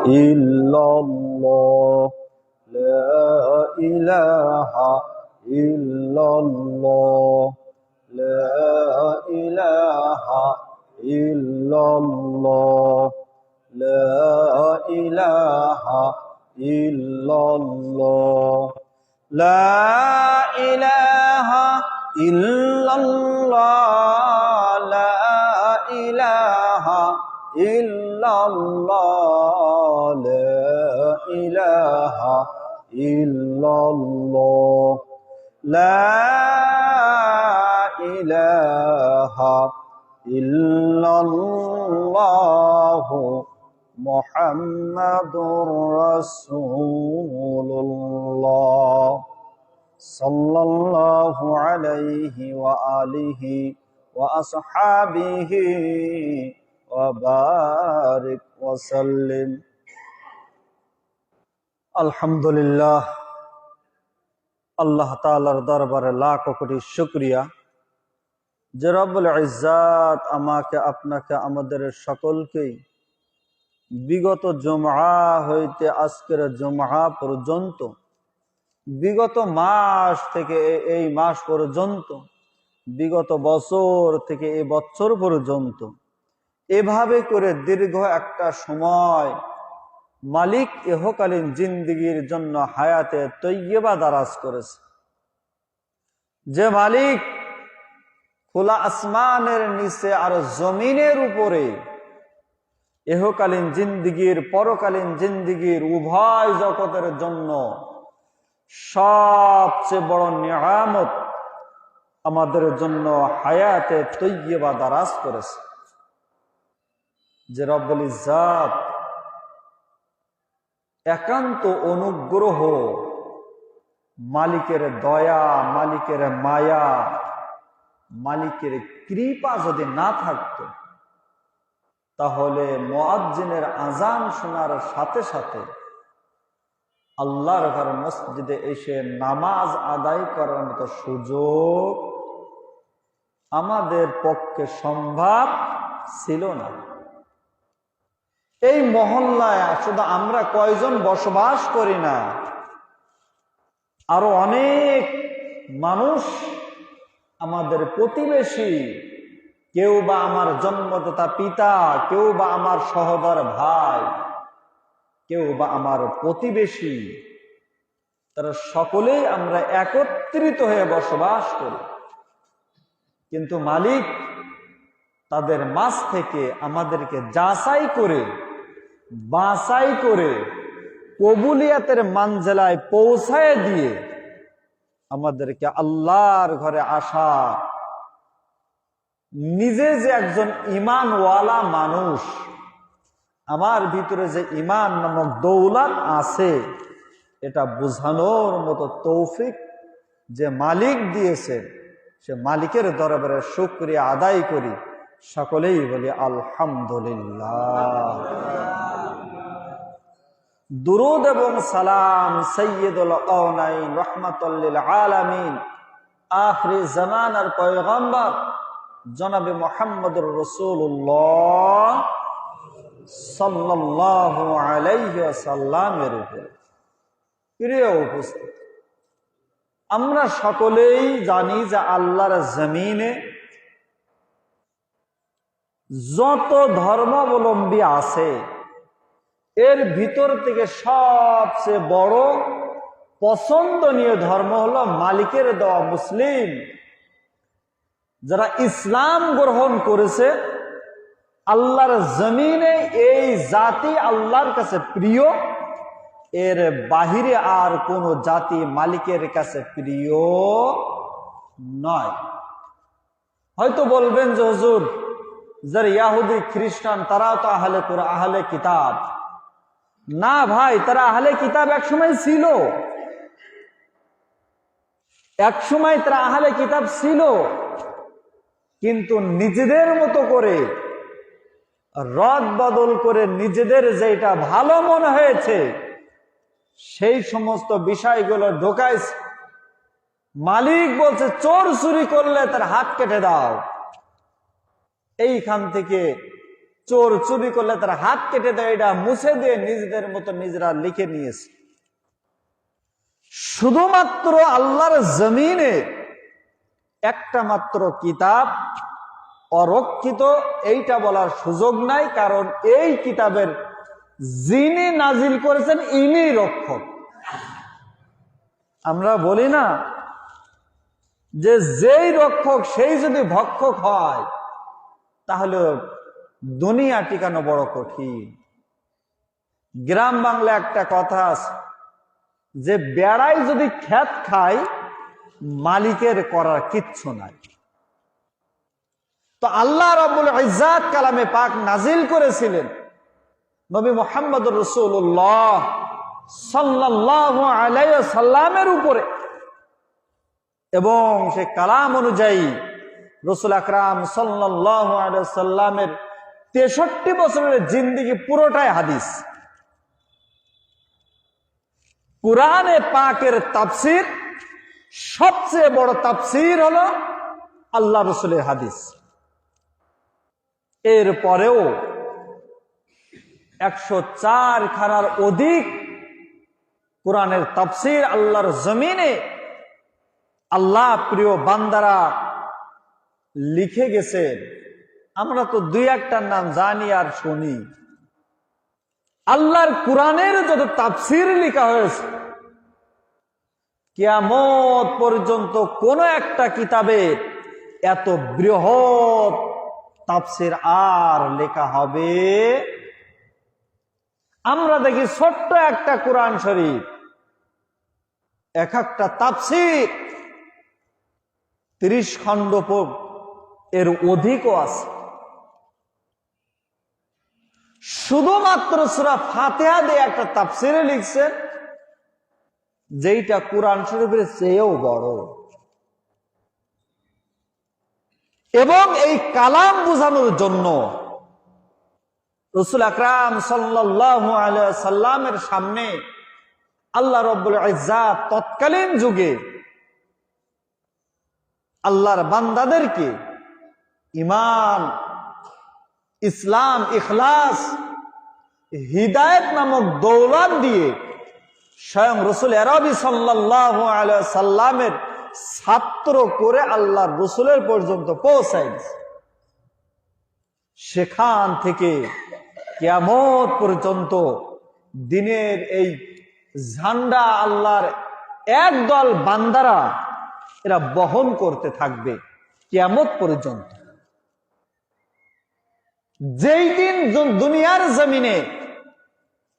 illallah, la ilaha illallah, la ilaha illallah, la ilaha illallah, la ilaha illallah, la ilaha illallah, la ilaha illallah, la ilaha illallah, Muhammadur Rasulullah sallallahu alayhi wa alihi wa ashabihi wa barik wa sallim। আলহামদুলিল্লাহ, আল্লাহ তাআলার দরবারে লাখ কোটি শুকরিয়া যে রব্বুল ইজ্জাত আমাকে, আপনাকে, আমাদের সকলকেই বিগত জুমআ হইতে আজকের জুমআ পর্যন্ত, বিগত মাস থেকে এই মাস পর্যন্ত, বিগত বছর থেকে এই বছর পর্যন্ত এভাবে করে দীর্ঘ একটা সময় মালিক ইহকালীন জিন্দেগির জন্য হায়াতে তৈয়বা দারাজ করেছে। যে মালিক খোলা আসমানের নিচে আর জমিনের উপরে ইহকালীন জিন্দেগির, পরকালীন জিন্দেগির উভয় জগতের জন্য সবচেয়ে বড় নিয়ামত আমাদের জন্য হায়াতে তৈয়বা দারাজ করেছে। যে রব্বুল ইজ্জাত একান্ত অনুগ্রহ, মালিকের দয়া, মালিকের মায়া, মালিকের কৃপা যদি না থাকতো তাহলে মুয়াজ্জিনের আজান শোনার সাথে সাথে আল্লাহর ঘর মসজিদে এসে নামাজ আদায় করার মতো সুযোগ আমাদের পক্ষে সম্ভব ছিল না। এই মহল্লায় শুধু আমরা কয়জন বসবাস করি না, আরো অনেক মানুষ আমাদের প্রতিবেশী, কেউ বা আমার জন্মদাতা পিতা, কেউ বা আমার সহোদর ভাই, কেউ বা আমার প্রতিবেশী, তারা সকলেই আমরা একত্রিত হয়ে বসবাস করি। কিন্তু মালিক তাদের মাঝ থেকে আমাদেরকে যাচাই করে, বাছাই করে, কবুলিয়াতের মানজেলায় পৌঁছায় দিয়ে আমাদেরকে আল্লাহর ঘরে আসা, নিজে যে একজন ঈমানওয়ালা মানুষ, আমার ভিতরে যে ঈমান নামক দৌলত আছে, এটা বোঝানোর মতো তৌফিক যে মালিক দিয়েছে, সে মালিকের দরবারে শুকরিয়া আদায় করি। সকলেই বলি আলহামদুলিল্লাহ। দুরূদ এবং সালাম সাইয়্যিদুল কাওনাইন রাহমাতুল লিল আলামিন, আখিরি জামানার পয়গম্বর জনাবে মুহাম্মদুর রাসূলুল্লাহ সাল্লাল্লাহু আলাইহি ওয়াসাল্লামের উপর। প্রিয় উপস্থিতি, আমরা সকলেই জানি যে আল্লাহর জমিনে যত ধর্মাবলম্বী আছে এর ভিতর থেকে সবচেয়ে বড় পছন্দনীয় ধর্ম হলো মালিকের দেওয়া মুসলিম। যারা ইসলাম গ্রহণ করেছে, আল্লাহর জমিনে এই জাতি আল্লাহর কাছে প্রিয়, এর বাহিরে আর কোন জাতি মালিকের কাছে প্রিয় নয়। হয়তো বলবেন যে হুজুর, যারা ইহুদি খ্রিস্টান তারাও তো আহলে কিতাব। না ভাই, তারা আহলে কিতাব একসময় ছিল, একসময় তারা আহলে কিতাব ছিল, কিন্তু নিজেদের মতো করে রদ বদল করে নিজেদের যেটা ভালো মনে হয়েছে সেই সমস্ত বিষয়গুলো ঢোকাইছে। মালিক বলছে চোর চুরি করলে তার হাত কেটে দাও, এইখান থেকে চোর চুরি করলে তার হাত কেটে দেয়, এটা মুছে দিয়ে নিজেদের মতো নিজেরা লিখে নিয়েছে। শুধুমাত্র আল্লাহর জমিনে একটা মাত্র কিতাব অরক্ষিত, এইটা বলার সুযোগ নাই, কারণ এই কিতাবের যিনি নাজিল করেছেন ইনি রক্ষক। আমরা বলি না যে যেই রক্ষক সেই যদি ভক্ষক হয় তাহলে দুনিয়া টিকানো বড় কঠিন। গ্রাম বাংলা একটা কথা আছে যে বেড়াই যদি খেত খায় মালিকের করার কিচ্ছু নাই। তো আল্লাহ রাব্বুল ইজ্জাত কালামে পাক নাজিল করেছিলেন নবী মুহাম্মদুর রাসূলুল্লাহ সাল্লাল্লাহু আলাইহি ওয়াসাল্লামের উপরে, এবং সে কালাম অনুযায়ী রাসূল আকরাম সাল্লাল্লাহু আলাইহি ওয়াসাল্লামের 63 বছরের জিন্দেগি পুরোটাই হাদিস। কুরআনে পাকের তাফসীর সবচেয়ে বড় তাফসীর হলো আল্লাহ রাসূলের হাদিস। এরপরেও 104 খানার অধিক কোরআনের তাফসীর আল্লাহর জমিনে আল্লাহ প্রিয় বান্দারা লিখে গেছেন। আমরা তো দুই একটার নাম জানি আর শুনি। আল্লাহর কোরআনের যত তাফসীর লেখা হয়েছে কিয়ামত পর্যন্ত কোন একটা কিতাবে এত বৃহৎ তাফসীর আর লেখা হবে। আমরা দেখি ছোট্ট একটা কোরআন শরীফ, এক একটা তাফসীর 30 খণ্ড এর অধিকও আছে। শুধুমাত্র সূরা ফাতিহা দিয়ে একটা তাফসীরে লিখছেন যেইটা কোরআন শরীফের চেয়েও বড়। এবং এই কালাম বোঝানোর জন্য রাসূল আকরাম সাল্লাল্লাহু আলাইহি ওয়াসাল্লামের সামনে আল্লাহ রাব্বুল ইজ্জাত তৎকালীন যুগে আল্লাহর বান্দাদেরকে ঈমান, ইসলাম, ইখলাস, হিদায়াত নামক দৌলত দিয়ে স্বয়ং রাসূল আরবি সাল্লাল্লাহু আলাইহি ওয়াসাল্লামের ছাত্র করে আল্লাহর রাসূলের পর্যন্ত পৌঁছায় দিয়েছে। সেখান থেকে কিয়ামত পর্যন্ত দিনের এই ঝান্ডা আল্লাহর একদল বান্দারা এরা বহন করতে থাকবে কিয়ামত পর্যন্ত। যেই দিন দুনিয়ার জমিনে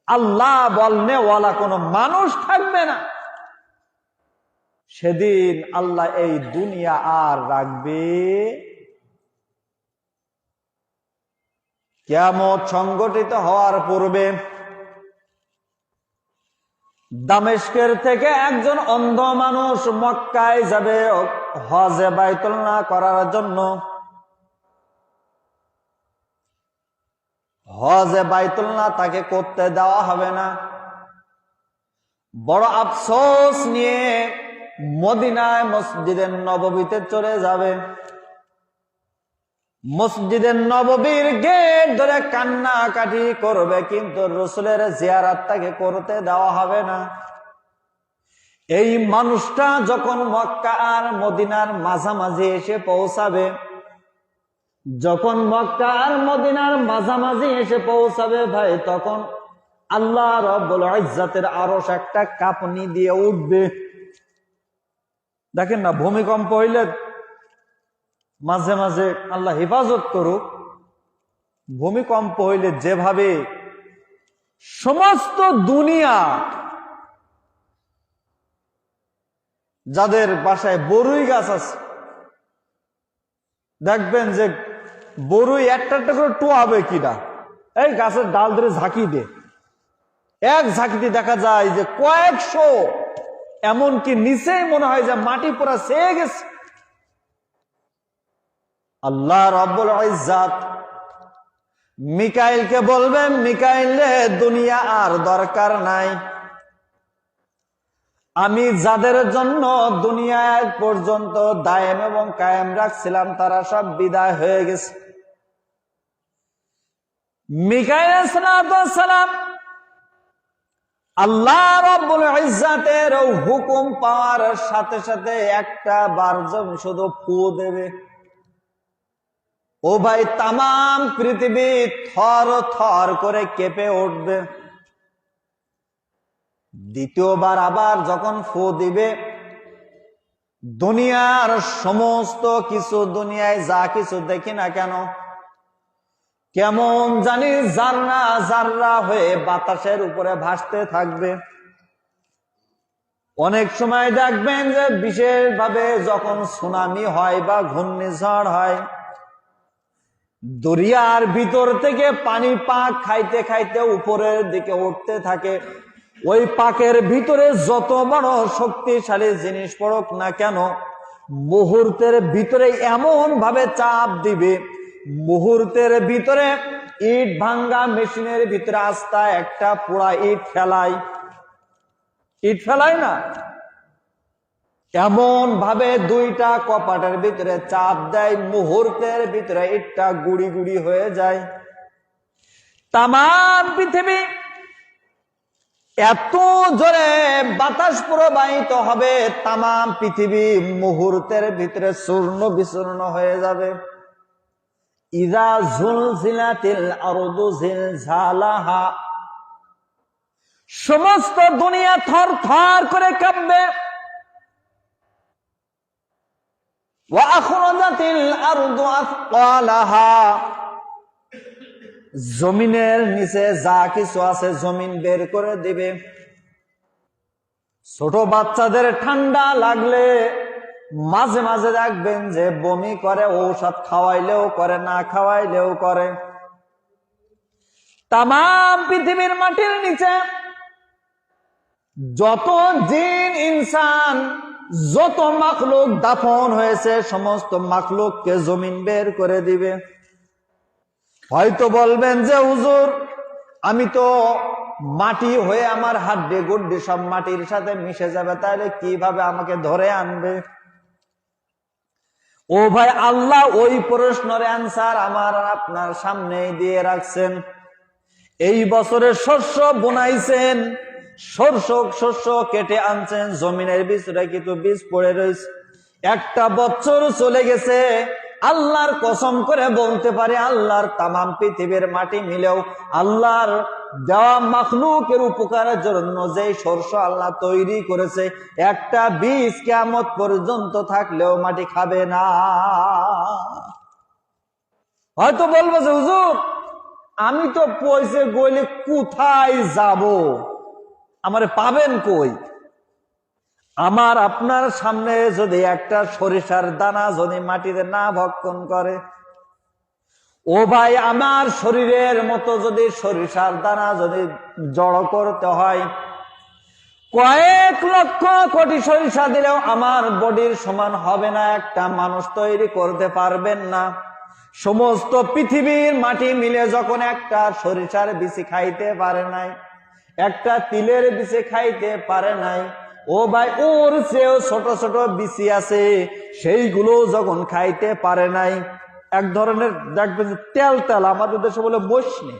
আল্লাহ বলনে ওয়ালা কোনো মানুষ থাকবে না, সেদিন আল্লাহ এই দুনিয়া আর রাখবে। কিয়ামত সংগঠিত হওয়ার পূর্বে দামেস্কের থেকে একজন অন্ধ মানুষ মক্কায় যাবে হজে বাইতুল্লাহ করার জন্য। হজে বাইতুল্লাহ তাকে করতে দেওয়া হবে না। বড় আফসোস নিয়ে মদিনায় মসজিদে নববীতে চলে যাবে। মসজিদে নববীর গেট ধরে কান্নাকাটি করবে, কিন্তু রাসূলের জিয়ারত তাকে করতে দেওয়া হবে না। এই মানুষটা যখন মক্কা আর মদিনার মাঝামাঝি এসে পৌঁছাবে, যখন মক্কা আর মদিনার মাঝামাঝি এসে পৌঁছাবে ভাই, তখন আল্লাহ রাব্বুল ইজ্জাতের আরশ একটা কাঁপুনি দিয়ে উঠবে। দেখেন না, ভূমিকম্প হইলে মাঝে মাঝে আল্লাহ হেফাজত করুক, ভূমিকম্প হইলে যেভাবে সমস্ত দুনিয়া, যাদের বাসায় বরুই গাছ আছে দেখবেন যে বরুই একটা একটা করে টোয়াবে কিনা, এই গাছের ডাল ধরে ঝাঁকি দে, এক ঝাঁকিতে দেখা যায় যে কয়েকশো, এমনকি নিচেই মনে হয় যে মাটি পুরা ছেয়ে গেছে। আল্লাহ রাব্বুল ইজ্জাত মিকাইলকে বলবেন, মিকাইল রে, দুনিয়া আর দরকার নাই। আমি যাদের জন্য দুনিয়া পর্যন্ত দায়েম এবং কায়েম রাখছিলাম তারা সব বিদায় হয়ে গেছে। মিকাঈল আলাইহিস সালাম আল্লাহ রাব্বুল ইজ্জাতের হুকুম পাওয়ার সাথে সাথে একটা বার জমি শুধু ফু দেবে, ও ভাই তামাম পৃথিবী থর থর করে কেঁপে উঠবে। দ্বিতীয়বার আবার যখন ফু দিবে, দুনিয়ার সমস্ত কিছু, দুনিয়ায় যা কিছু দেখি না কেন, কেমন জানি জাররা জাররা হয়ে বাতাসের উপরে ভাসতে থাকবে। অনেক সময় দেখবেন যে বিশেষভাবে যখন সুনামি হয় বা ঘূর্ণিঝড় হয়, দরিয়ার ভিতর থেকে পানি পাক খাইতে খাইতে উপরের দিকে উঠতে থাকে। ওই পাকের ভিতরে যত বড় শক্তিশালী জিনিস পড়ুক না কেন, মুহূর্তের ভিতরে এমন ভাবে চাপ দিবে, মুহূর্তের ভিতরে ইট ভাঙ্গা মেশিনের ভিতরে আস্তা একটা পোড়া ইট ফেলাই না, এমন ভাবে দুইটা কপাটের ভিতরে চাপ দেয়, মুহূর্তের ভিতরে ইটটা গুড়ি গুড়ি হয়ে যায়। তামাম পৃথিবী এত জোরে বাতাস প্রবাহিত হবে, তামাম পৃথিবী মুহূর্তের ভিতরে চূর্ণ বিচূর্ণ হয়ে যাবে। ইযা যুলজিলাতিল আরদু জিলজালাহা, সমস্ত দুনিয়া থর থর করে কাঁপবে। ওয়া আখরাজাতিল আরদু আথকালাহা, জমিনের নিচে যা কিছু আছে জমিন বের করে দিবে। ছোট বাচ্চাদের ঠান্ডা লাগলে মাঝে মাঝে দেখবেন যে বমি করে, ঔষধ খাওয়াইলেও করে, না খাওয়াইলেও করে। তামাম পৃথিবীর মাটির নিচে যত জিন ইনসান, যত মাখলুক দাফন হয়েছে, সমস্ত মাখলুককে জমিন বের করে দিবে। হয়তো বলবেন যে হুজুর, আমি তো মাটি হয়ে আমার হাড্ডি গুড্ডি সব মাটির সাথে মিশে যাবে, তাহলে কিভাবে আমাকে ধরে আনবে? ও ভাই, আল্লাহ ওই প্রশ্নের অ্যান্সার আমার আপনার সামনে দিয়ে রাখছেন। এই বছরে শস্য বোনাইছেন, শস্য কেটে আনছেন, জমিনের ভিতরে কিন্তু বীজ পড়ে রয়েছে। একটা বছর চলে গেছে, আল্লাহর কসম করে বলতে পারে, আল্লাহর তামাম পৃথিবীর মাটি মিলেও আল্লাহর দেওয়া মাখলুকের উপকারের জন্য যে শস্য আল্লাহ তৈরি করেছে, একটা বীজ কিয়ামত পর্যন্ত থাকলেও মাটি খাবে না। হয়তো বলবো যে হুজুর, আমি তো পয়সা গইলে কোথায় যাব, আমারে পাবেন কই? আমার আপনার সামনে যদি একটা সরিষার দানা যদি মাটিতে না ভক্ষণ করে, ও ভাই, আমার শরীরের মতো যদি সরিষার দানা যদি জড়ো করতে হয়, কয়েক লক্ষ কোটি সরিষা দিলেও আমার বডির সমান হবে না, একটা মানুষ তৈরি করতে পারবেন না। সমস্ত পৃথিবীর মাটি মিলে যখন একটা সরিষার বিচি খাইতে পারে নাই, একটা তিলের বিচি খাইতে পারে নাই, ও ভাই, ওর চেয়েও ছোট ছোট বিচি আছে, সেইগুলো যখন খাইতে পারে নাই, এক ধরনের দেখবেন তেল তেল, আমাদের দেশে বলে মসনি,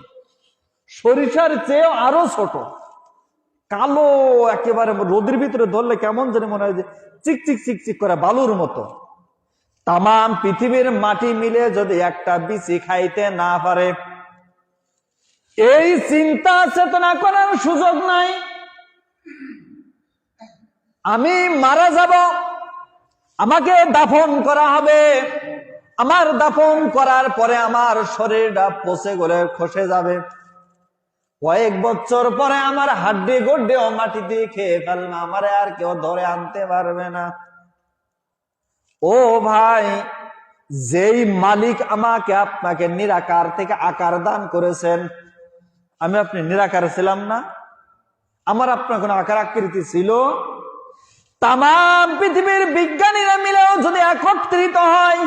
সরিষার চেয়েও আরো ছোট, কালো, একেবারে রোদের ভিতরে ধরলে কেমন জানি মনে হয় যে চিকচিক চিকচিক করে বালুর মতো। তামাম পৃথিবীর মাটি মিলে যদি একটা বিচি খাইতে না পারে, এই চিন্তা চেতনা করার সুযোগ নাই। আমি মারা যাব, আমাকে দাফন করা হবে, আমার দাফন করার পরে আমার শরীরটা পচে গলে খসে যাবে, কয়েক বছর পরে আমার হাড্ডি গুড্ডিও মাটি দিয়ে খেয়ে ফেলবে, আমারে আর কেউ ধরে আনতে পারবে না। ও ভাই, যেই মালিক আমাকে আপনাকে নিরাকার থেকে আকার দান করেছেন, আমি আপনি নিরাকার ছিলাম না? আমার আপনার কোন আকার আকৃতি ছিল? তামাম পৃথিবীর বিজ্ঞানীরা মিলেও যদি একত্রিত হয়,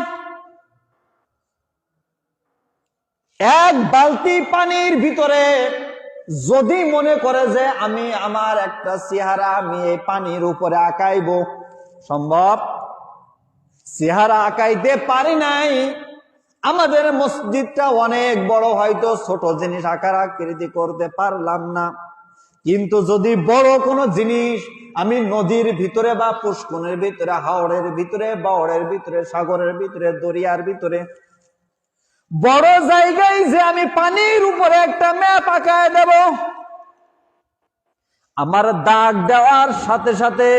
এক বালতি পানির ভিতরে যদি মনে করে যে আমি আমার একটা চেহারা আমি এই পানির উপরে আঁকাইব, সম্ভব? চেহারা আঁকাইতে পারি নাই, আমাদের মসজিদটা অনেক বড়, হয়তো ছোট জিনিস আকার আকৃতি করতে পারলাম না, কিন্তু যদি বড় কোনো জিনিস আমি নদীর ভিতরে বা পুষ্করের ভিতরে, হাওড়ের ভিতরে, বাওড়ের ভিতরে, সাগরের ভিতরে, দরিয়ার ভিতরে বড় জায়গায় যে আমি পানির উপরে একটা ম্যাপ আঁকায় দেব, আমার দাগ দেওয়ার সাথে সাথে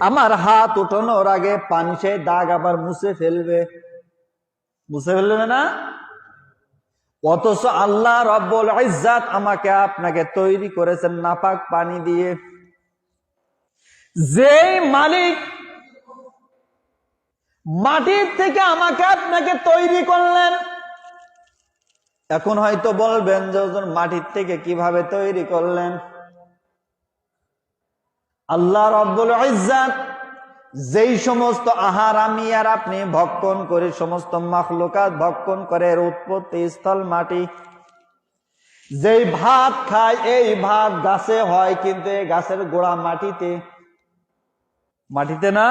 আমার হাত উঠানোর আগে পানি সে দাগ আবার মুছে ফেলবে না? অথচ আল্লাহ রব্বুল ইজ্জাত আমাকে আপনাকে তৈরি করেছেন নাপাক পানি দিয়ে। যেই মালিক মাটির থেকে আমাকে আপনাকে তৈরি করলেন, এখন হয়তো বলবেন যে মাটির থেকে কিভাবে তৈরি করলেন? আল্লাহ রব্বুল ইজ্জাত যেই সমস্ত আহার আমি আর আপনি ভক্ষণ করি, সমস্ত মাখলুকাত ভক্ষণ করে, এর উৎপত্তি স্থল মাটি। যেই ভাত খায় এই ভাত গাছে হয়, কিন্তু এই গাছের গোড়া মাটিতে না।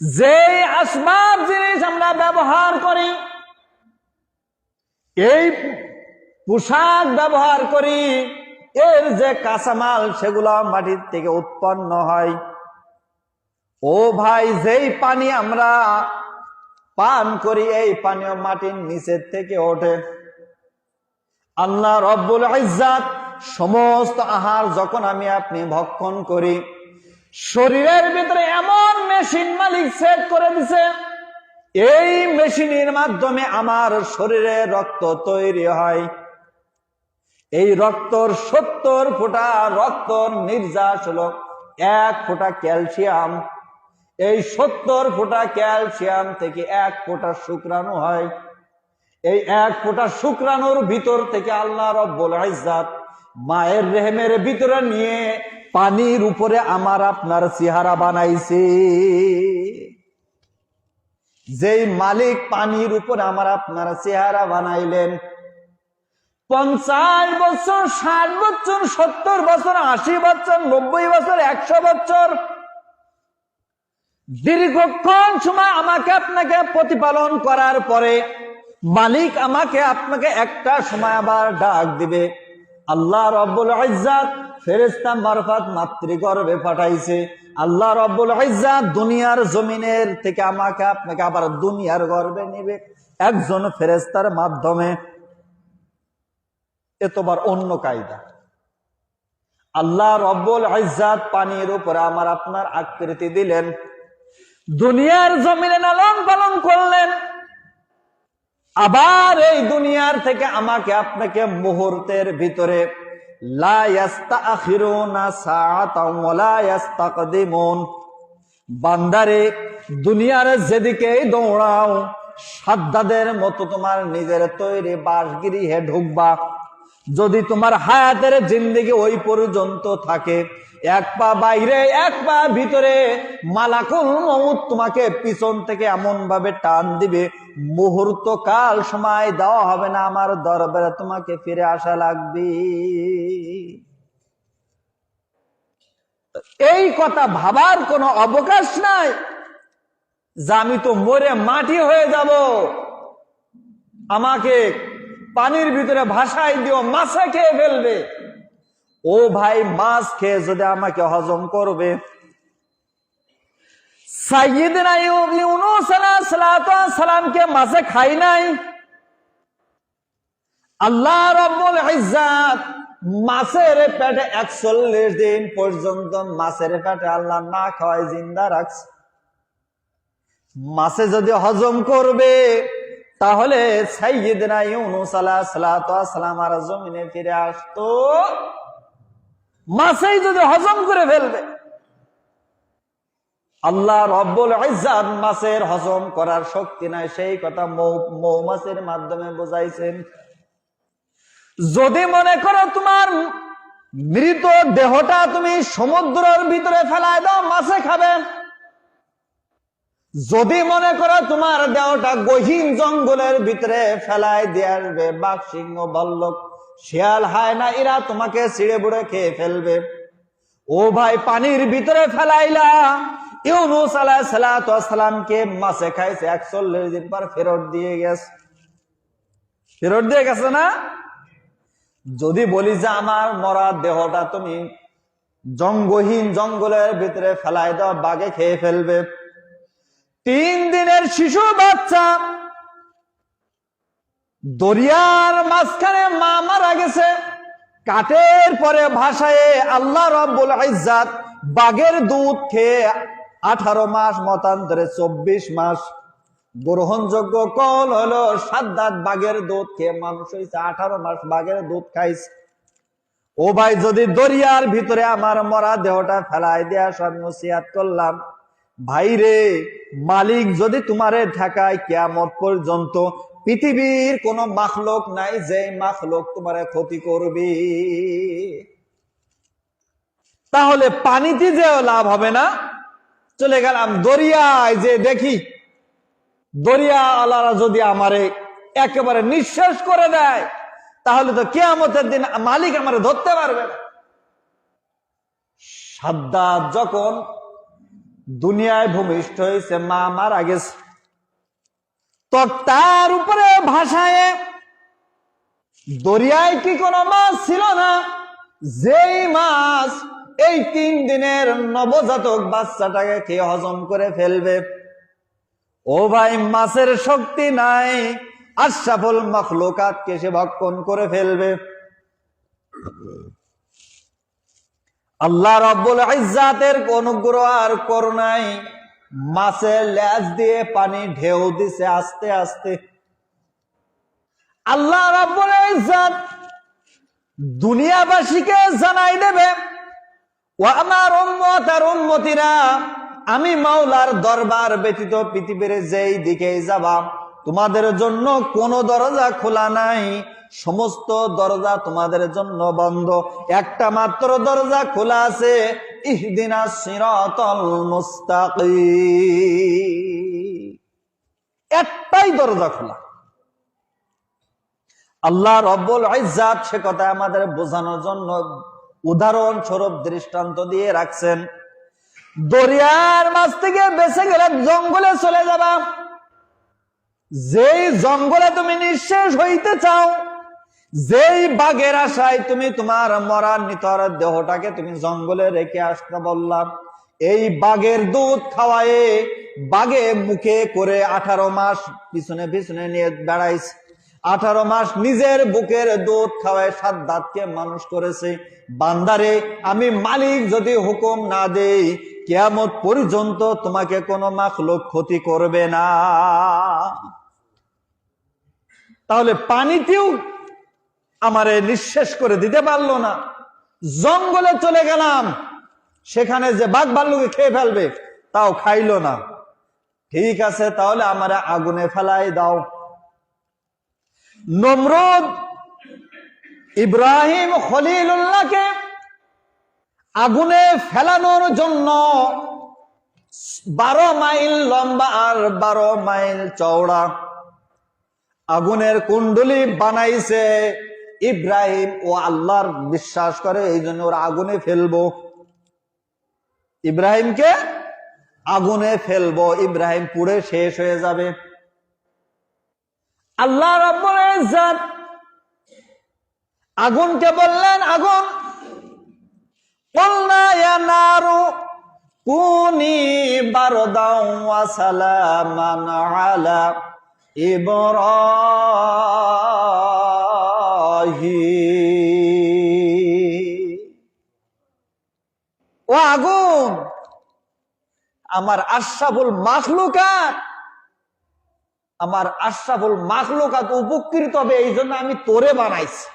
যেই আসবাব জিনিস আমরা ব্যবহার করি, এই পোশাক ব্যবহার করি, এর যে কাঁচামাল সেগুলো মাটির থেকে উৎপন্ন হয়। ও ভাই, যেই পানি আমরা পান করি এই পানীয় মাটির নিচের থেকে ওঠে। আল্লাহ রব্বুল ইজ্জাত সমস্ত আহার যখন আমি আপনি ভক্ষণ করি, শরীরের ভিতরে এমন মেশিন মালিক সেট করে দিছে, এই মেশিনের মাধ্যমে আমার শরীরে রক্ত তৈরি হয়। এই রক্তর 70 ফোঁটা রক্তর নির্যাস হলো 1 ফোঁটা ক্যালসিয়াম। এই 70 ফোঁটা ক্যালসিয়াম থেকে 1 ফোঁটা শুক্রাণু হয়। এই 1 ফোঁটা শুক্রাণুর ভিতর থেকে আল্লাহ রব্বুল ইজ্জাত মায়ের রেহেমের ভিতরে নিয়ে পানির উপরে আমার আপনার চেহারা বানাইছে। যেই মালিক পানির উপরে আমার আপনার চেহারা বানাইলেন, 50 বছর, 60 বছর, 70 বছর, 80 বছর, 90 বছর, 100 বছর দীর্ঘক্ষণ সময় আমাকে আপনাকে প্রতিপালন করার পরে মালিক আমাকে আপনাকে একটা সময় আবার ডাক দিবে। আল্লাহ রব্বুল ইজ্জাত ফেরেশতা মারফত মাতৃগর্ভে পাঠাইছে। আল্লাহ রব্বুল ইজ্জাত দুনিয়ার জমিনের থেকে আমাকে আপনাকে আবার দুনিয়ার গর্ভে নিবে একজন ফেরেশতার মাধ্যমে। এতবার অন্য কায়দা। আল্লাহ রব্বুল ইজ্জাত পানির উপরে আমার আপনার আকৃতি দিলেন, দুনিয়ার জমিনে লালন পালন করলেন, আবার এই দুনিয়ার থেকে আমাকে আপনাকে মুহূর্তের ভিতরে লা ইস্তাখিরুনা সাআতাও ওয়া লা ইস্তাকদিমুন, বান্দারে দুনিয়ার যেদিকেই দৌড়াও সাদ্দাদের মতো তোমার নিজের তৈরি বাসগৃহে ঢুকবা। যদি তোমার হায়াতের জিন্দেগি ওই পর্যন্ত থাকে, 1 পা বাইরে 1 পা ভিতরে, মালাকুল মউত তোমাকে পিছন থেকে এমন ভাবে টান দিবে, মুহূর্ত কাল সময় দেওয়া হবে না, আমার দরবারে তোমাকে ফিরে আসা লাগবে। এই কথা ভাবার কোনো অবকাশ নাই যে আমি তো মরে মাটি হয়ে যাব, আমাকে পানির ভিতরে ভাসাই দিও, মাছে খেয়ে ফেলবে। ও ভাই, মাছ খেয়ে যদি আমাকে হজম করবে, সাইয়্যিদনা ইউনূস আলাইহিস সালামকে মাছে খাই নাই? আল্লাহ রাব্বুল ইজ্জাত মাছের পেটে 41 দিন পর্যন্ত মাছের পেটে আল্লাহ না খাওয়ায় জিন্দা রাখছে। মাছে যদি হজম করবে তাহলে সাইয়্যিদনা ইউনূস আলাইহিস সালাম আর জমিনে ফিরে আসতো। মাছেই যদি হজম করে ফেলবে, আল্লাহ রব্বুল ইজ্জাত মাছের হজম করার শক্তি নাই, সেই কথা মৌমাছির মাধ্যমে বোঝাইছেন। যদি মনে করো তোমার মৃত দেহটা তুমি সমুদ্রের ভিতরে ফেলায় দাও, মাছে খাবে। যদি মনে করো তোমার দেহটা গহীন জঙ্গলের ভিতরে ফেলায় দিয়ে আসবে, বাঘ, সিংহ, ভাল্লুক, শিয়াল, হায়না এরা তোমাকে ছিঁড়ে বুড়ে খেয়ে ফেলবে। ও ভাই, পানির ভিতরে ফেলাইলা, ইউনূস আলাইহিস সালাতু ওয়াস সালামকে মাছে খাইছে, 41 দিন পর ফেরত দিয়ে গেছে না? যদি বলি যে আমার মরা দেহটা তুমি জঙ্গহীন জঙ্গলের ভিতরে ফেলাই দাও, বাঘে খেয়ে ফেলবে। 3 দিনের শিশু বাচ্চা, দরিয়ার মাঝখানে মা মারা গেছে, কাঠের পরে ভাসায় আল্লাহ রাব্বুল ইজ্জাত বাঘের দুধ খেয়ে 18 মাস, মতান্তরে 24 মাস গ্রহণযোগ্য কল হলো সাদ্দাত বাঘের দুধ খেয়ে মানুষ হয়েছে, 18 মাস বাঘের দুধ খাইছে। ও ভাই, যদি দরিয়ার ভিতরে আমার মরা দেহটা ফেলাই দেয়া আমি ওসিয়াত করলাম, ভাই রে, মালিক যদি তোমারে ঠেকায় কিয়ামত পর্যন্ত পৃথিবীর কোন মাখলুক নাই যে মাখলুক তোমারে ক্ষতি করবে। তাহলে পানিতে যে লাভ হবে না, চলে গেলাম দরিয়ায়, যে দেখি দরিয়া আল্লাহরা যদি আমারে একেবারে নিঃশেষ করে দেয়, তাহলে তো কিয়ামতের দিন মালিক আমারে ধরতে পারবে না। সাদ্দাত যখন দুনিয়ায় ভূমিষ্ঠ হয়েছে, মা মারা গেছে, তো তার উপরে ভাসায় দরিয়ায় কি কোনো মাছ ছিল না যেই মাছ এই 3 দিনের নবজাতক বাচ্চাটাকে খেয়ে হজম করে ফেলবে? ও ভাই, মাছের শক্তি নাই, আশরাফুল মাখলুকাতকে সে ভক্ষণ করে ফেলবে। আল্লাহ রাব্বুল ইজ্জাতের অনুগ্রহ আর করুণায় মাছের লেজ দিয়ে পানি ঢেউ দিছে আস্তে আস্তে। আল্লাহ রাব্বুল ইজ্জাত দুনিয়াবাসীকে জানাই দেবে, ও আমার উম্মত আর উম্মতিরা, আমি মাওলার দরবার ব্যতীত পৃথিবীর যেই দিকে যাবা তোমাদের জন্য কোনো দরজা খোলা নাই, সমস্ত দরজা তোমাদের জন্য বন্ধ। একটা মাত্র দরজা খোলা আছে, ইহদিনাস সিরাতাল মুস্তাকিম। একটাই দরজা খোলা। আল্লাহ রাব্বুল ইজ্জাত সে কথা আমাদের বোঝানোর জন্য উদাহরণ স্বরূপ দৃষ্টান্ত দিয়ে রাখছেন। দরিয়ার মাছ থেকে বেঁচে গেলে জঙ্গলে চলে যাবা, যেই জঙ্গলে তুমি নিঃশেষ হইতে চাও, যেই বাঘের আশায় তুমি তোমার মরার নিতর দেহটাকে তুমি জঙ্গলে রেখে আসতে বললাম, এই বাঘের দুধ খাওয়ায়ে বাঘে মুখে করে 18 মাস পিছনে পিছনে নিয়ে বেড়াইছে, 18 মাস নিজের বুকের দুধ খাওয়ায় সাদ্দাতকে মানুষ করেছে। বান্দারে, আমি মালিক যদি হুকুম না দেই, কিয়ামত পর্যন্ত তোমাকে কোনো মাখলুক ক্ষতি করবে না। তাহলে পানিতেও আমারে নিঃশেষ করে দিতে পারলো না, জঙ্গলে চলে গেলাম, সেখানে যে বাঘ ভাল্লুকে খেয়ে ফেলবে তাও খাইলো না। ঠিক আছে, তাহলে আমারে আগুনে ফেলাই দাও। নমরুদ ইব্রাহিম খলিলুল্লাহকে আগুনে ফেলানোর জন্য 12 মাইল লম্বা আর 12 মাইল চওড়া আগুনের কুণ্ডলী বানাইছে। ইব্রাহিম ও আল্লাহর বিশ্বাস করে, এই জন্য ওরা আগুনে ফেলবো, ইব্রাহিমকে আগুনে ফেলবো, ইব্রাহিম পুড়ে শেষ হয়ে যাবে। আল্লাহ রাব্বুল ইজ্জাত আগুনকে বললেন, আগুন, কুলনা ইয়া নারু কুনি বারদাও ওয়া সালামান আলা ইব্রাহিম। ও আগুন, আমার আশরাফুল মাখলুকাত, আমার আশরাফুল মাখলুকাত উপকৃত হবে, এই জন্য আমি তোরে বানাইছি।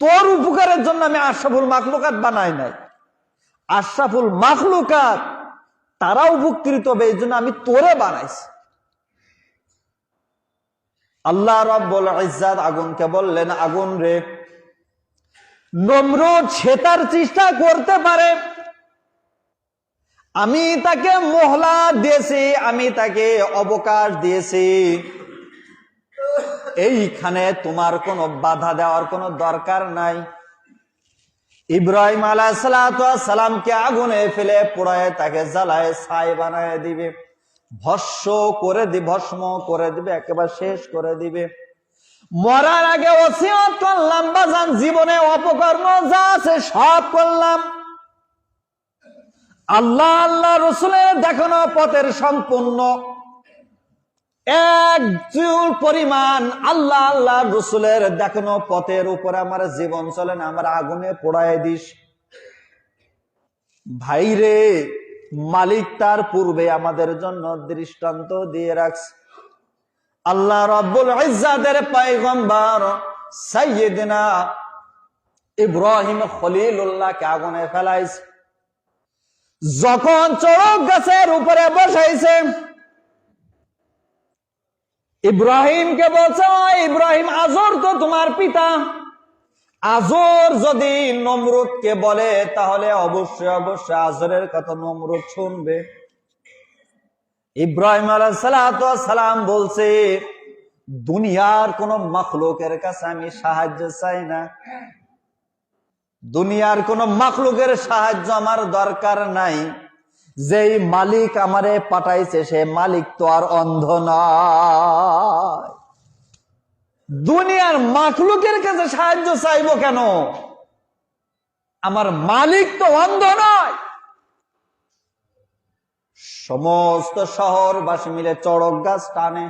তোর উপকারের জন্য আমি আশরাফুল মাখলুকাত বানাই নাই। আশরাফুল মাখলুকাত তারা উপকৃত হবে, এই জন্য আমি তোরে বানাইছি। আল্লাহ রাব্বুল ইজ্জাত আগুনকে বললেন, আগুন রে, নমরুদ সে তার চেষ্টা করতে পারে, আমি তাকে মোহলা দিয়েছি, আমি তাকে অবকাশ দিয়েছি, এইখানে তোমার কোনো বাধা দেওয়ার কোনো দরকার নাই। ইব্রাহিম আলাইহিসসালামকে আগুনে ফেলে পোড়ায় তাকে জ্বালায় ছাই বানায় দিবে, ভস্ম করে দিবে, একেবারে শেষ করে দিবে। মরার আগে ওসিয়ত করলাম বাজান, জীবনে অপকর্ম যা আছে সব করলাম, আল্লাহ আল্লাহ রসুলের দেখানো পথের সম্পূর্ণ এক চুল পরিমাণ আল্লাহ আল্লাহ রসুলের দেখানো পথের উপরে আমার জীবন চলে না, আমার আগুনে পোড়ায় দিস। ভাইরে, মালিক তার পূর্বে আমাদের জন্য দৃষ্টান্ত দিয়ে রাখছে। আল্লাহ রাব্বুল ইজ্জাতের পয়গম্বর সাইয়্যিদনা ইব্রাহিম খলিলুল্লাহকে আগুনে ফেলাইছে, যখন চড়ক গাছের উপরে বসাইছে, ইব্রাহিমকে বলছে, ইব্রাহিম, আজর তো তোমার পিতা, আজর যদি নমরুদকে বলে তাহলে অবশ্যই অবশ্যই আজরের কথা নমরুদ শুনবে। ইব্রাহিম আলাইহিস সালাম বলছে, দুনিয়ার কোন মাখলুকের কাছে আমি সাহায্য চাই না, দুনিয়ার কোন মাখলুকের সাহায্য আমার দরকার নাই, যেই মালিক আমারে পাঠাইছে সে মালিক তো আর অন্ধ নয়, দুনিয়ার মাখলুকের কাছে সাহায্য চাইবো কেন, আমার মালিক তো অন্ধ নয়। সমস্ত শহরবাসী মিলে চড়ক গাছ টানে।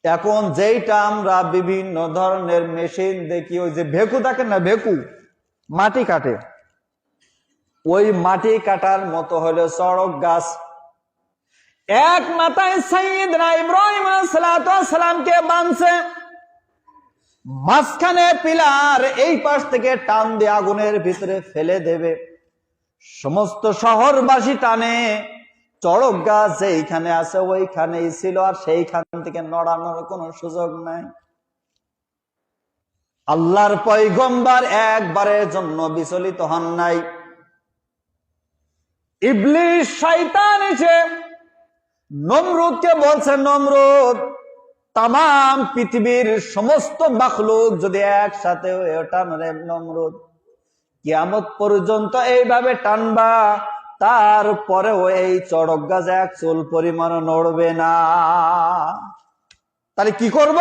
এখন যেইটা আমরা বিভিন্ন ধরনের মেশিন দেখি, ওই যে ভেকু থাকে না, ভেকু মাটি কাটে, ওই মাটি কাটার মতো হলো চড়ক গাছ। এক মাথায় সাইয়্যিদনা ইব্রাহিম আলাইহিস সালামকে বাঁধছে, মাঝখানে পিলার, এই পাশ থেকে টান দিয়ে আগুনের ভিতরে ফেলে দেবে। সমস্ত শহরবাসী টানে, চড়ক গাছ যেইখানে আছে ওইখানেই ছিল, আর সেইখান থেকে নড়ানোর কোনো সুযোগ নাই। আল্লাহর পয়গম্বর একবারের জন্য বিচলিত হন নাই। ইবলিস শয়তান এসে নমরুদকে বলছে, নমরুদ, তাম পৃথিবীর সমস্ত মাখলুক যদি একসাথে টানরে নমরুদ, কিয়ামত পর্যন্ত এইভাবে টানবা, তারপরেও এই চড়ক গাছ এক চুল পরিমাণ নড়বে না। তাহলে কি করব?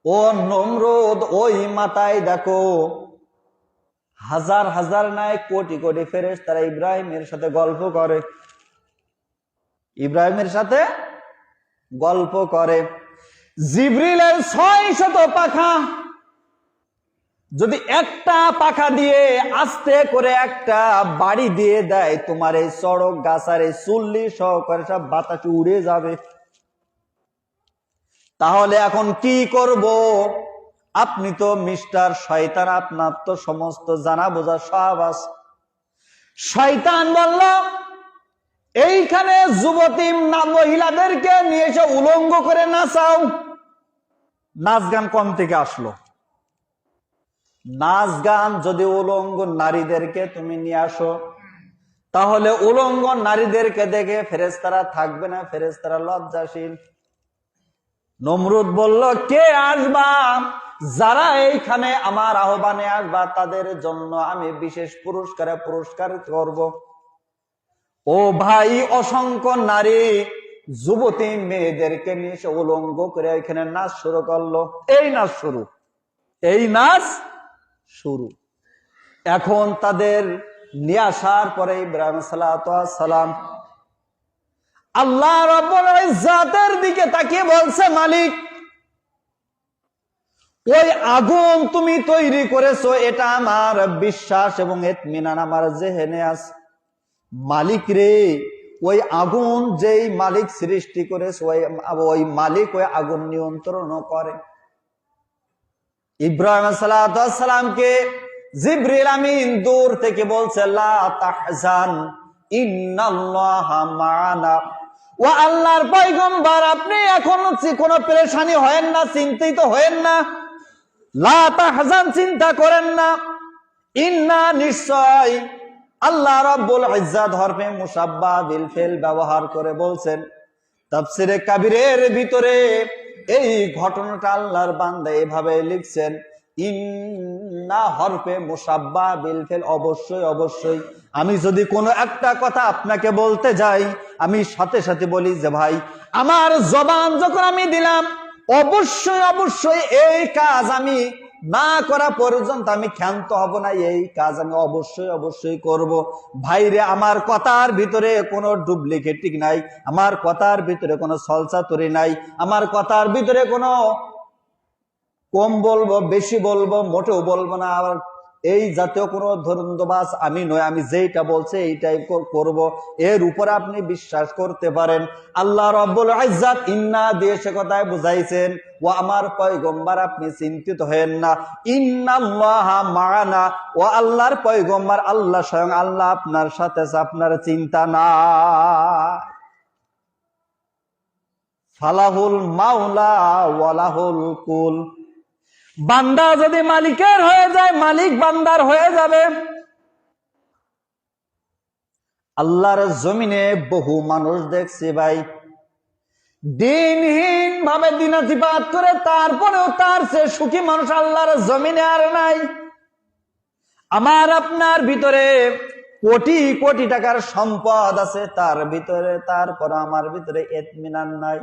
ও নমরুদ, ওই মাথায় দেখো হাজার হাজার নয় কোটি কোটি ফেরেশতারা ইব্রাহিমের সাথে গল্প করে, ইব্রাহিমের সাথে গল্প করে। জিবরিলের 600 পাখা, যদি একটা পাখা দিয়ে আস্তে করে একটা বাড়ি দিয়ে দেয়, তোমার এই চড়ক গাছ আর এই চুল্লি সহকারে সব বাতাসে উড়ে যাবে। তাহলে এখন কি করব? আপনি তো মিস্টার শয়তান, আপনার তো সমস্ত জানা বোঝা সব আছে। শয়তান বলল, এইখানে যুবতী মহিলাদেরকে নিয়ে এসে উলঙ্গ করে নাচাও। নাচ গান কোন থেকে আসলো? নাচ গান যদি উলঙ্গ নারীদেরকে তুমি নিয়ে আসো, তাহলে উলঙ্গ নারীদেরকে দেখে ফেরেশতারা থাকবে না, ফেরেশতারা লজ্জাশীল। নমরুদ বলল, কে আসবা? যারা এইখানে আমার আহ্বানে আসবা তাদের জন্য আমি বিশেষ পুরস্কার করব। ও ভাই, অসংখ্য নারী যুবতী মেয়েদেরকে নিয়ে এসে উলঙ্গ করে এখানে নাচ শুরু করলো। এই নাচ শুরু। এখন তাদের নিয়ে আসার পরে ইব্রাহিম আলাইহিস সালাম আল্লাহ রাব্বুল ইজ্জাতের দিকে তাকিয়ে বলছে, মালিক, ওই আগুন তুমি তৈরি করেছো, এটা আমার বিশ্বাস এবং ইতমিনান আমার জেহেনে আছে। মালিক রে, ওই আগুন যেই মালিক সৃষ্টি করেছে, ওই মালিক ওই আগুন নিয়ন্ত্রণ করে। ইব্রাহিম আলাইহিস সালামকে জিবরিল আমিন দূর থেকে বলছে, লা তাহজান ইন্নাল্লাহা মা'ানা। ও আল্লাহর পয়গম্বর, আপনি এখন কোনো পেরেশানি হয়েন না, চিন্তিত হয়েন না। লা তাহজান, চিন্তা করেন না। ইন্না, নিশ্চয়। আল্লাহ রাব্বুল ইজ্জাত হরফে মুসাব্বাহ বিল ফিল ব্যবহার করে বলছেন। তাফসিরে কাবীরের ভিতরে এই ঘটনাটা আল্লাহর বান্দা এভাবে লিখছেন, ইন্না হরফে মুসাব্বা বিল ফেল, অবশ্যই অবশ্যই। আমি যদি কোনো একটা কথা আপনাকে বলতে যাই, আমি সাথে সাথে বলি যে ভাই আমার জবান যখন আমি দিলাম, অবশ্যই অবশ্যই এই কাজ আমি না করা পর্যন্ত আমি ক্ষান্ত হব না, এই কাজ আমি অবশ্যই অবশ্যই করব। ভাইরে, আমার কথার ভিতরে কোনো ডুপ্লিকেটিং নাই, আমার কথার ভিতরে কোনো ছলচাতুরি নাই, আমার কথার ভিতরে কোনো কম বলবো বেশি বলবো মোটেও বলবো না। আবার এই জাতীয় কোনো ধরন্দবাজ আমি নয়, আমি যেইটা বলছে এইটাই করব, এর উপরে আপনি বিশ্বাস করতে পারেন। আল্লাহ রাব্বুল ইজ্জাত ইন্না দিয়ে সে কথায় বুঝাইছেন, ও আমার পয়গম্বর আপনি চিন্তিত হয়েন না, ইন্নাল্লাহা মাআনা, ও আল্লাহর পয়গম্বর আল্লাহ স্বয়ং আল্লাহ আপনার সাথে আছে, আপনার চিন্তা না। ফালাহুল মাওলা ওয়ালাহুল কুল, বান্দা যদি মালিকের হয়ে যায়, মালিক বান্দার হয়ে যাবে। আল্লাহর জমিনে বহু মানুষ দেখছি ভাই, দিনহীন ভাবে দিনাতিপাত করে, তারপরেও তার চেয়ে সুখী মানুষ আল্লাহর জমিনে আর নাই। আমার আপনার ভিতরে কোটি কোটি টাকার সম্পদ আছে, তার ভিতরে তারপর আমার ভিতরে ইতমিনান নাই।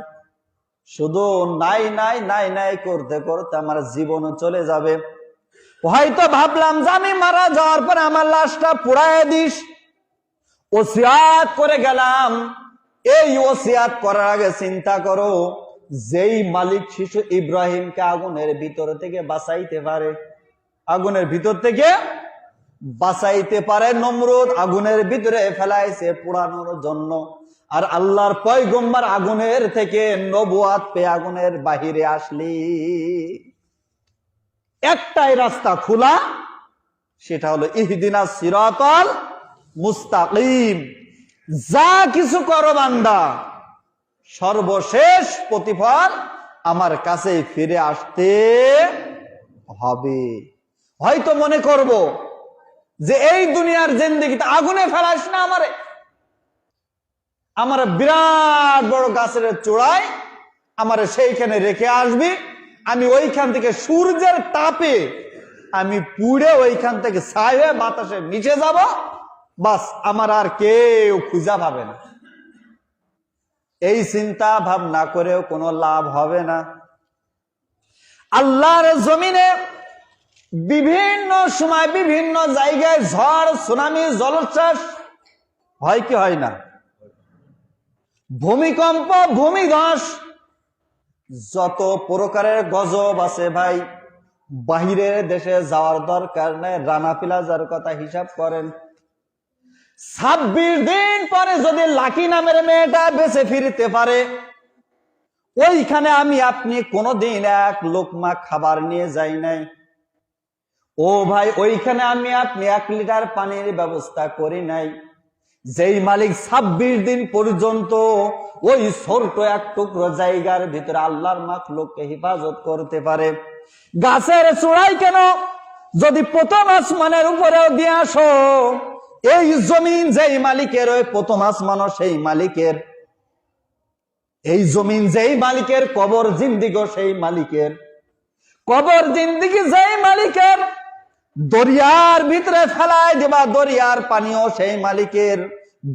শুধু নাই নাই নাই নাই করতে করতে আমার জীবন চলে যাবে। হয়তো ভাবলাম যে আমি মারা যাওয়ার পরে আমার লাশটা পুড়ায় দিস, ওসিয়াত করে গেলাম। এই ওসিয়াত করার আগে চিন্তা করো, যেই মালিক শিশু ইব্রাহিমকে আগুনের ভিতর থেকে বাঁচাইতে পারে, আগুনের ভিতর থেকে বাঁচাইতে পারে, নমরুদ আগুনের ভিতরে ফেলাইছে পোড়ানোর জন্য, আর আল্লাহর পয়গম্বর আগুনের থেকে নবুয়াত পেয়ে আগুনের বাহিরে আসলি, একটাই রাস্তা খোলা, সেটা হলো ইহদিনাস সিরাতাল মুস্তাকিম। যা কিছু করো বান্দা, সর্বশেষ প্রতিফল আমার কাছে ফিরে আসতে হবে। হয়তো মনে করব যে এই দুনিয়ার জিন্দেগিতে আগুনে ফেলাস না আমারে, আমার বিরাট বড় গাছের চূড়ায় আমারে সেইখানে রেখে আসবি, আমি ওইখান থেকে সূর্যের তাপে আমি পুড়ে ওইখান থেকে ছাই হয়ে বাতাসে নিচে যাব, বাস আমার আর কেউ খুঁজা পাবে না। এই চিন্তা ভাবনা করেও কোনো লাভ হবে না। আল্লাহর জমিনে বিভিন্ন সময় বিভিন্ন জায়গায় ঝড় সুনামি জলোচ্ছ্বাস হয় কি হয় না? ভূমিকম্প ভূমিধস, যত প্রকারের গজব আছে ভাই, বাহিরের দেশে যাওয়ার দরকার নেই। রানা প্লাজার কথা হিসাব করেন, 26 দিন পরে যদি লাকি নামের মেয়েটা বেঁচে ফিরতে পারে, ওইখানে আমি আপনি কোনোদিন এক লোকমা খাবার নিয়ে যাই নাই। ও ভাই, ওইখানে আমি আপনি 1 লিটার পানির ব্যবস্থা করি নাই। যেই মালিক 26 দিন পর্যন্ত ওই ছোট্ট এক টুকরো জায়গার ভিতরে আল্লাহর মাখলুককে হেফাজত করতে পারে, গাছের চূড়ায় কেন যদি প্রথম আসমানের উপরেও দিয়ে আসো, এই জমিন যেই মালিকের, ওই প্রথম আসমানও সেই মালিকের, এই জমিন যেই মালিকের, কবর জিন্দিগি সেই মালিকের, কবর জিন্দিগি যেই মালিকের, দরিয়ার ভিতরে ফেলায় দেবা দরিয়ার পানিও সেই মালিকের,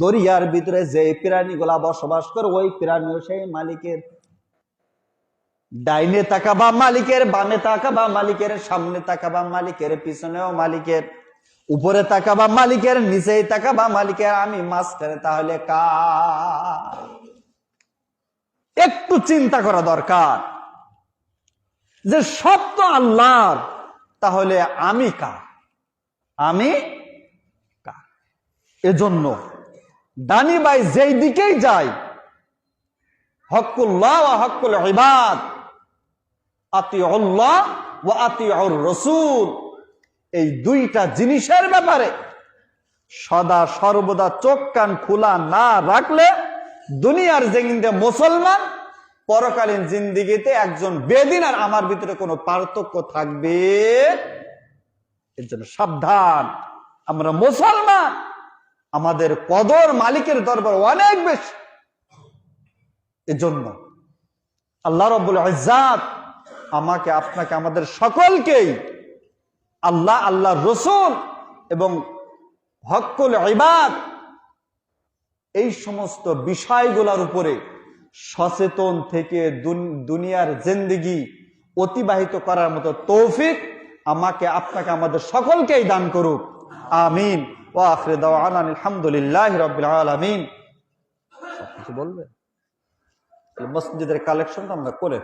দরিয়ার ভিতরে যে প্রাণীগুলা বসবাস করে ওই প্রাণীও সেই মালিকের। ডাইনে তাকাবা মালিকের, বামে তাকাবা মালিকের, সামনে তাকাবা মালিকের, পিছনেও মালিকের, উপরে তাকাবা মালিকের, নিচেই তাকাবা মালিকের, আমি মাঝখানে, তাহলে কার? একটু চিন্তা করা দরকার যে সব তো আল্লাহর, তাহলে আমি কার? আমি কার? এজন্য দানি ভাই যেই দিকেই যায়, হক্কুল্লাহ ওয়া হক্কুল ইবাদ, আতিউল্লাহ ওয়া আতিউর রাসূল, এই দুইটা জিনিসের ব্যাপারে সদা সর্বদা চোখ কান খোলা না রাখলে দুনিয়ার জিন্দেগিতে মুসলমান, পরকালীন জিন্দেগিতে একজন বেদিন আর আমার ভিতরে কোনো পার্থক্য থাকবে? এর জন্য সাবধান। আমরা মুসলমান, আমাদের কদর মালিকের দরবার অনেক বেশি। এজন্য আল্লাহ রাব্বুল ইজ্জাত আমাকে আপনাকে আমাদের সকলকেই আল্লাহ, আল্লাহর রসুল এবং হক্কুল ইবাদ, এই সমস্ত বিষয়গুলোর উপরে সচেতন থেকে দুনিয়ার জিন্দেগি অতিবাহিত করার মতো তৌফিক আমাকে, আপনাকে, আমাদের সকলকেই দান করুক। আমিন। ওয়া আখিরু দাওয়ানা আলহামদুলিল্লাহি রাব্বিল আলামিন। কিছু বলবে? মসজিদের কালেকশনটা আমরা করে